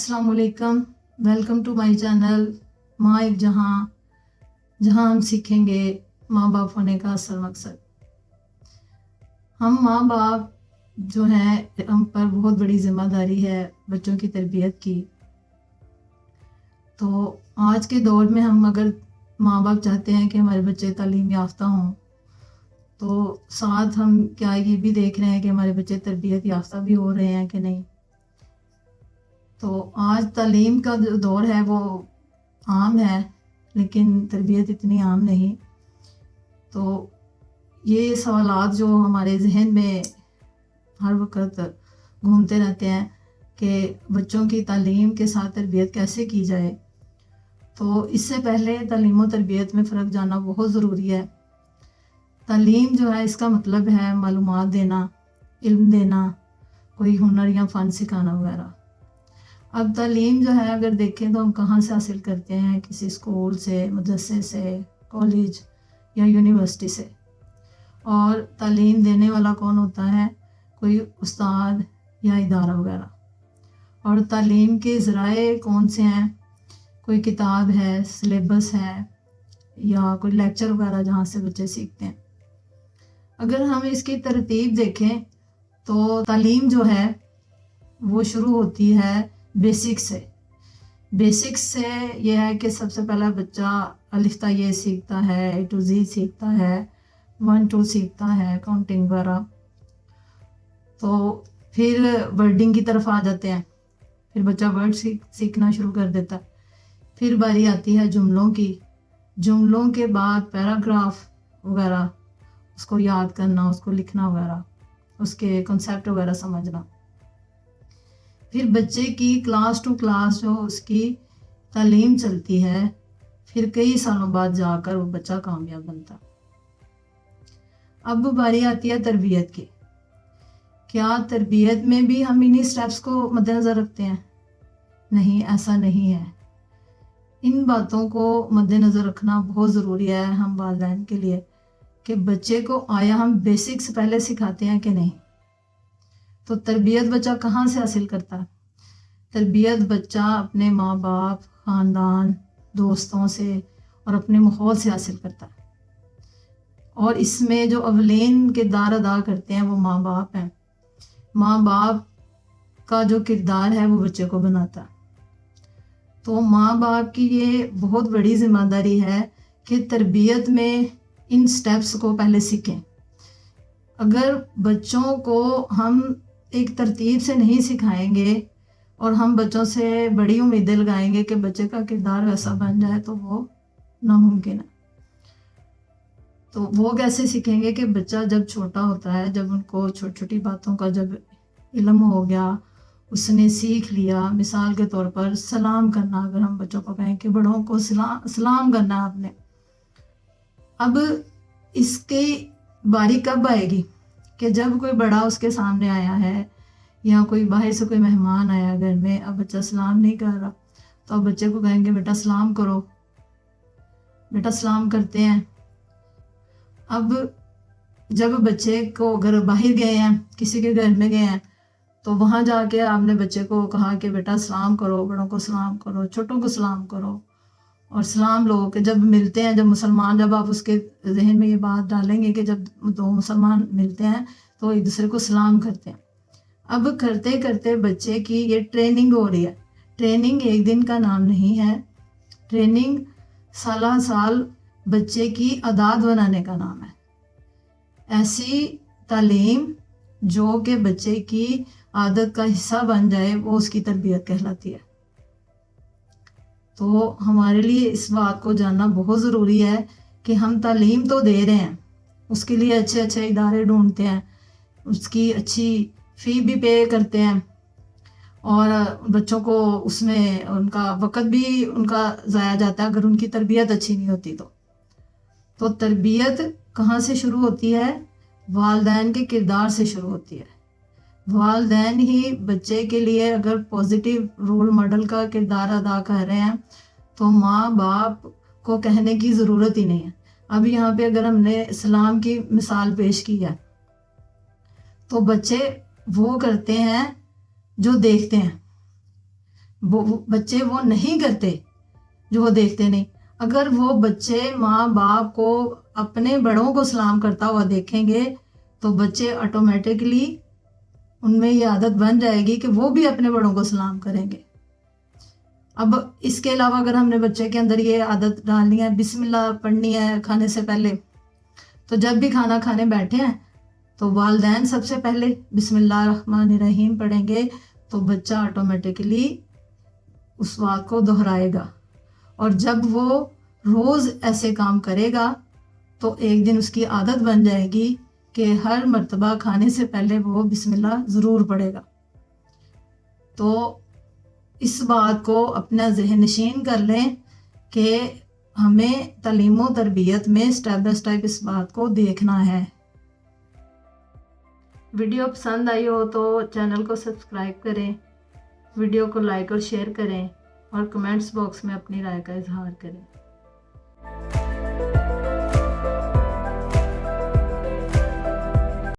अस्सलाम वालेकुम, welcome to my channel माँ एक जहाँ, जहाँ हम सीखेंगे माँ बाप होने का असल मकसद। हम माँ बाप जो हैं, हम पर बहुत बड़ी ज़िम्मेदारी है बच्चों की तरबियत की। तो आज के दौर में हम अगर माँ बाप चाहते हैं कि हमारे बच्चे तालीम याफ्ता हों, तो साथ हम क्या ये भी देख रहे हैं कि हमारे बच्चे तरबियत याफ्ता भी हो रहे हैं कि नहीं। तो आज तालीम का जो दौर है वो आम है, लेकिन तरबियत इतनी आम नहीं। तो ये सवालात जो हमारे जहन में हर वक्त घूमते रहते हैं कि बच्चों की तालीम के साथ तरबियत कैसे की जाए। तो इससे पहले तालीम और तरबियत में फ़र्क जानना बहुत ज़रूरी है। तालीम जो है, इसका मतलब है मालूमात देना, इल्म देना, कोई हुनर या फ़न सिखाना वगैरह। अब तालीम जो है अगर देखें तो हम कहाँ से हासिल करते हैं, किसी स्कूल से, मदरसे से, कॉलेज या यूनिवर्सिटी से। और तालीम देने वाला कौन होता है, कोई उस्ताद या इदारा वगैरह। और तालीम के ज़राए कौन से हैं, कोई किताब है, सिलेबस है, या कोई लेक्चर वगैरह जहाँ से बच्चे सीखते हैं। अगर हम इसकी तरतीब देखें तो तालीम जो है वो शुरू होती है बेसिक से। बेसिक्स से यह है कि सबसे पहला बच्चा अलिफ ता ये सीखता है, A to Z सीखता है, 1 2 सीखता है, काउंटिंग वगैरह। तो फिर वर्डिंग की तरफ आ जाते हैं, फिर बच्चा वर्ड सीखना शुरू कर देता है। फिर बारी आती है जुमलों की। जुमलों के बाद पैराग्राफ वगैरह, उसको याद करना, उसको लिखना वगैरह, उसके कॉन्सेप्ट वगैरह समझना। फिर बच्चे की क्लास टू क्लास जो उसकी तालीम चलती है, फिर कई सालों बाद जाकर वो बच्चा कामयाब बनता। अब बारी आती है तरबियत की। क्या तरबियत में भी हम इन्हीं स्टेप्स को मद्देनज़र रखते हैं? नहीं, ऐसा नहीं है। इन बातों को मद्देनज़र रखना बहुत ज़रूरी है हम वालिदैन के लिए कि बच्चे को आया हम बेसिक्स पहले सिखाते हैं कि नहीं। तो तरबियत बच्चा कहाँ से हासिल करता है? तरबियत बच्चा अपने माँ बाप, ख़ानदान, दोस्तों से और अपने माहौल से हासिल करता है। और इसमें जो अवलेन किरदार अदा करते हैं वो माँ बाप हैं। माँ बाप का जो किरदार है वो बच्चे को बनाता है। तो माँ बाप की ये बहुत बड़ी ज़िम्मेदारी है कि तरबियत में इन स्टेप्स को पहले सीखें। अगर बच्चों को हम एक तरतीब से नहीं सिखाएंगे और हम बच्चों से बड़ी उम्मीदें लगाएंगे कि बच्चे का किरदार वैसा बन जाए, तो वो नामुमकिन है। तो वो कैसे सीखेंगे कि बच्चा जब छोटा होता है, जब उनको छोटी छोटी बातों का जब इल्म हो गया, उसने सीख लिया। मिसाल के तौर पर सलाम करना, अगर हम बच्चों को कहें कि बड़ों को सलाम करना आपने, अब इसकी बारी कब आएगी कि जब कोई बड़ा उसके सामने आया है या कोई बाहर से कोई मेहमान आया घर में, अब बच्चा सलाम नहीं कर रहा, तो अब बच्चे को कहेंगे बेटा सलाम करो। बेटा सलाम करते हैं। अब जब बच्चे को अगर बाहर गए हैं, किसी के घर में गए हैं, तो वहाँ जाके आपने बच्चे को कहा कि बेटा सलाम करो, बड़ों को सलाम करो, छोटों को सलाम करो और सलाम लो। कि जब मिलते हैं, जब मुसलमान, जब आप उसके जहन में ये बात डालेंगे कि जब दो मुसलमान मिलते हैं तो एक दूसरे को सलाम करते हैं। अब करते करते बच्चे की ये ट्रेनिंग हो रही है। ट्रेनिंग एक दिन का नाम नहीं है, ट्रेनिंग साल साल बच्चे की आदत बनाने का नाम है। ऐसी तालीम जो कि बच्चे की आदत का हिस्सा बन जाए, वो उसकी तरबियत कहलाती है। तो हमारे लिए इस बात को जानना बहुत ज़रूरी है कि हम तालीम तो दे रहे हैं, उसके लिए अच्छे अच्छे इदारे ढूंढते हैं, उसकी अच्छी फ़ी भी पे करते हैं, और बच्चों को उसमें उनका वक़्त भी उनका ज़ाया जाता है अगर उनकी तरबियत अच्छी नहीं होती तो तरबियत कहाँ से शुरू होती है? वालिदैन के किरदार से शुरू होती है। वालिदैन ही बच्चे के लिए अगर पॉजिटिव रोल मॉडल का किरदार अदा कर रहे हैं तो माँ बाप को कहने की ज़रूरत ही नहीं है। अब यहाँ पे अगर हमने सलाम की मिसाल पेश की है, तो बच्चे वो करते हैं जो देखते हैं। وہ بچے وہ نہیں کرتے جو وہ دیکھتے نہیں. اگر وہ بچے ماں باپ کو اپنے بڑوں کو سلام کرتا ہوا دیکھیں گے تو بچے آٹومیٹکلی ان میں یہ عادت بن جائے گی کہ وہ بھی اپنے بڑوں کو سلام کریں گے. اب اس کے علاوہ اگر ہم نے بچے کے اندر یہ عادت ڈالنی ہے بسم اللہ پڑھنی ہے کھانے سے پہلے، تو جب بھی کھانا کھانے بیٹھے ہیں تو والدین سب سے پہلے بسم اللہ الرحمن الرحیم پڑھیں گے تو بچہ آٹومیٹکلی اس بات کو دہرائے گا. اور جب وہ روز ایسے کام کرے گا تو ایک دن اس کی عادت بن جائے گی کہ ہر مرتبہ کھانے سے پہلے وہ بسم اللہ ضرور پڑھے گا. تو اس بات کو اپنا ذہن نشین کر لیں کہ ہمیں تعلیم و تربیت میں سٹیپ بائی سٹیپ اس بات کو دیکھنا ہے. ویڈیو پسند آئی ہو تو چینل کو سبسکرائب کریں، ویڈیو کو لائک اور شیئر کریں اور کمنٹس باکس میں اپنی رائے کا اظہار کریں.